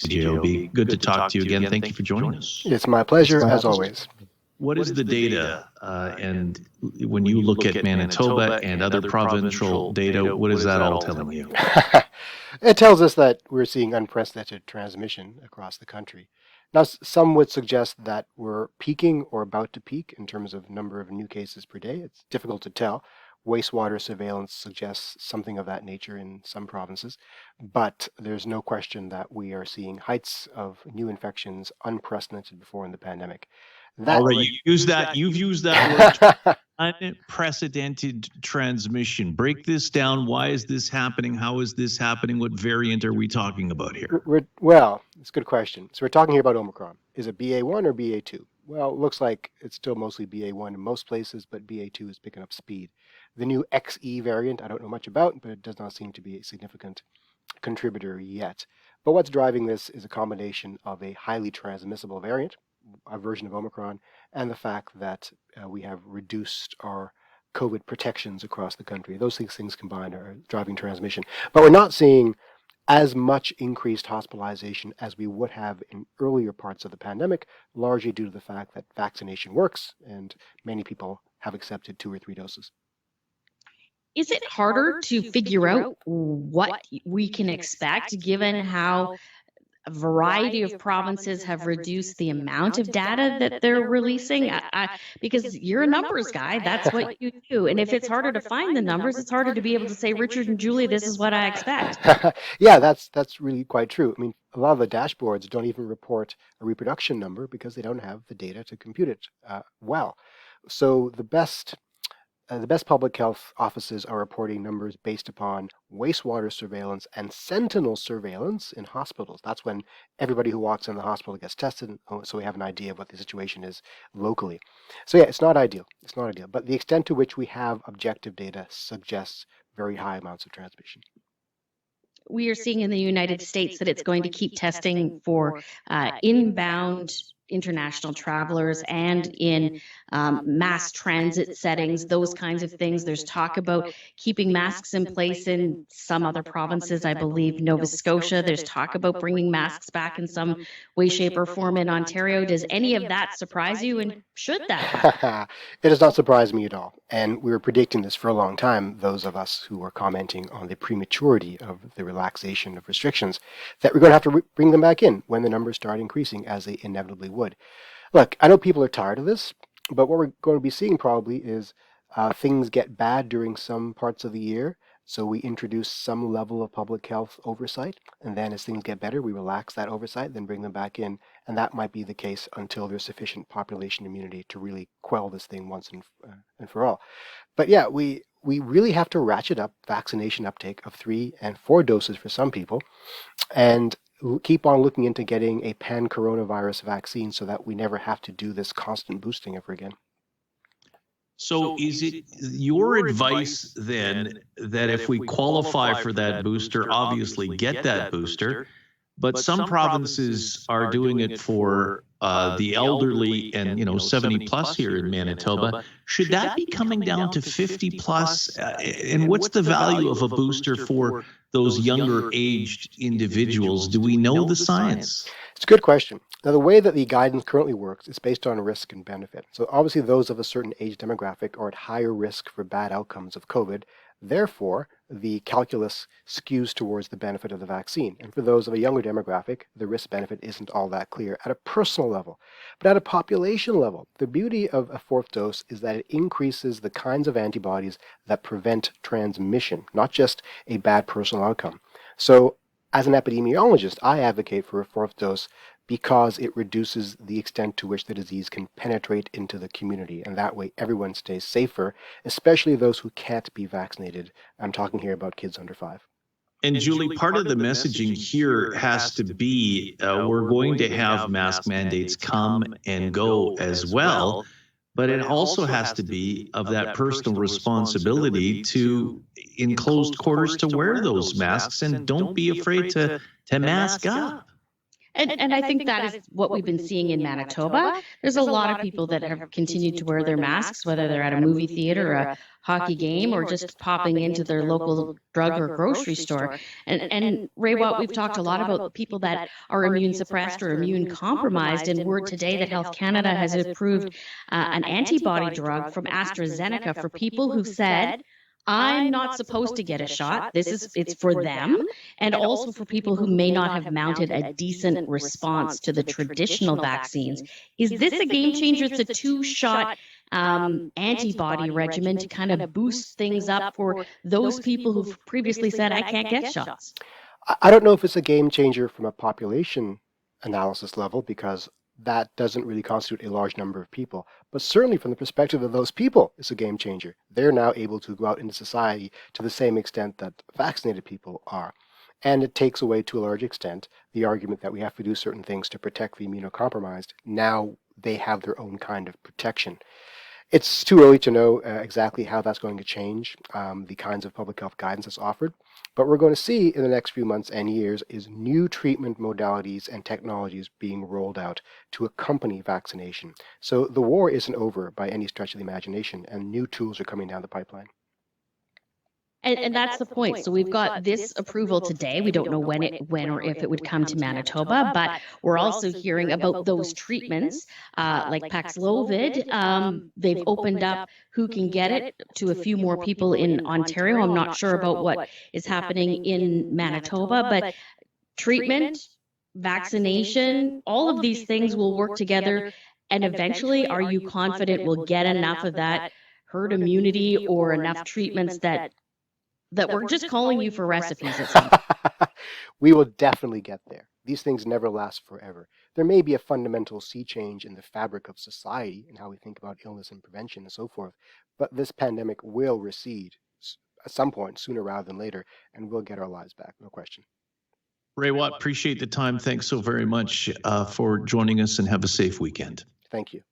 CJOB. Good to talk to you again. Thank you for joining us. It's my pleasure, as always. What is the data? And when you look at Manitoba and other provincial data, what is that all telling you? It tells us that we're seeing unprecedented transmission across the country. Now, some would suggest that we're peaking or about to peak in terms of number of new cases per day. It's difficult to tell. Wastewater surveillance suggests something of that nature in some provinces, but there's no question that we are seeing heights of new infections unprecedented before in the pandemic. You've used that word, unprecedented transmission. Break this down. Why is this happening? How is this happening? What variant are we talking about here? Well, it's a good question. So we're talking here about Omicron. Is it BA1 or BA2? Well, it looks like it's still mostly BA1 in most places, but BA2 is picking up speed. The new XE variant, I don't know much about, but it does not seem to be a significant contributor yet. But what's driving this is a combination of a highly transmissible variant, a version of Omicron, and the fact that we have reduced our COVID protections across the country. Those things combined are driving transmission. But we're not seeing as much increased hospitalization as we would have in earlier parts of the pandemic, largely due to the fact that vaccination works and many people have accepted 2 or 3 doses. Is it harder to figure out what we can expect given how a variety of provinces have reduced the amount of data that they're releasing? Because you're a numbers guy, that's what you do. And if it's harder to find the numbers, it's harder to be able to say, Richard and Julie, this is what I expect. Yeah, that's really quite true. I mean, a lot of the dashboards don't even report a reproduction number because they don't have the data to compute it well. So the best public health offices are reporting numbers based upon wastewater surveillance and sentinel surveillance in hospitals. That's when everybody who walks in the hospital gets tested, so we have an idea of what the situation is locally. So yeah, it's not ideal. It's not ideal. But the extent to which we have objective data suggests very high amounts of transmission. We are seeing in the United States that it's going to keep testing for inbound international travelers and in mass transit settings, those kinds of things. There's talk about keeping masks in place in some other provinces, I believe Nova Scotia. There's talk about bringing masks back in some way, shape, or form in Ontario. Does any of that surprise you, and should that happen? It does not surprise me at all. And we were predicting this for a long time, those of us who were commenting on the prematurity of the relaxation of restrictions, that we're going to have to bring them back in when the numbers start increasing, as they inevitably would. Look, I know people are tired of this, but what we're going to be seeing probably is things get bad during some parts of the year. So we introduce some level of public health oversight, and then as things get better, we relax that oversight, then bring them back in. And that might be the case until there's sufficient population immunity to really quell this thing once and for all. But yeah, we really have to ratchet up vaccination uptake of 3 and 4 doses for some people, and keep on looking into getting a pan-coronavirus vaccine so that we never have to do this constant boosting ever again. So is it your advice then that if we qualify for that booster, obviously get that booster, but some provinces are doing it for the elderly and 70 plus here in Manitoba, should that be coming down to 50 plus? And what's the value of a booster for those younger aged individuals? Do we know the science? It's a good question. Now, the way that the guidance currently works is based on risk and benefit. So obviously those of a certain age demographic are at higher risk for bad outcomes of COVID. Therefore, the calculus skews towards the benefit of the vaccine. And for those of a younger demographic, the risk-benefit isn't all that clear at a personal level. But at a population level, the beauty of a 4th dose is that it increases the kinds of antibodies that prevent transmission, not just a bad personal outcome. So as an epidemiologist, I advocate for a 4th dose because it reduces the extent to which the disease can penetrate into the community. And that way everyone stays safer, especially those who can't be vaccinated. I'm talking here about kids under 5. And Julie, part of the messaging here has to be we're going to have mask mandates come and go as well, but it also has to be of that personal responsibility to, in closed quarters, to wear those masks, and don't be afraid to mask up. And I think that is what we've been seeing in Manitoba. There's a lot of people that have continued to wear their masks, whether they're at a movie theater, a hockey game, or just popping into their local drug or grocery store. And Raywat, we've talked a lot about people that are immune suppressed or immune compromised. And word today that Health Canada has approved an antibody drug from AstraZeneca for people who've said, I'm not supposed to get a shot. It's for them, and also for people who may not have mounted a decent response to the traditional vaccines. Is this a game changer? It's a 2-shot antibody regimen to kind of boost things up for those people who've previously said, I can't get shots. I don't know if it's a game changer from a population analysis level, because that doesn't really constitute a large number of people. But certainly from the perspective of those people, it's a game changer. They're now able to go out into society to the same extent that vaccinated people are. And it takes away, to a large extent, the argument that we have to do certain things to protect the immunocompromised. Now they have their own kind of protection. It's too early to know exactly how that's going to change the kinds of public health guidance that's offered. But we're going to see in the next few months and years is new treatment modalities and technologies being rolled out to accompany vaccination. So the war isn't over by any stretch of the imagination, and new tools are coming down the pipeline. And that's the point. So we've got this approval today. We don't know when or if it would come to Manitoba, but we're also hearing about those treatments like Paxlovid. They've opened up who can get it to a few more people in Ontario. I'm not sure about what is happening in Manitoba, but treatment, vaccination, all of these things will work together. And eventually, are you confident we'll get enough of that herd immunity or enough treatments that we're just calling you for recipes at some point? We will definitely get there. These things never last forever. There may be a fundamental sea change in the fabric of society and how we think about illness and prevention and so forth, but this pandemic will recede at some point, sooner rather than later, and we'll get our lives back, no question. Raywat, appreciate the time. Thanks so very much for joining us, and have a safe weekend. Thank you.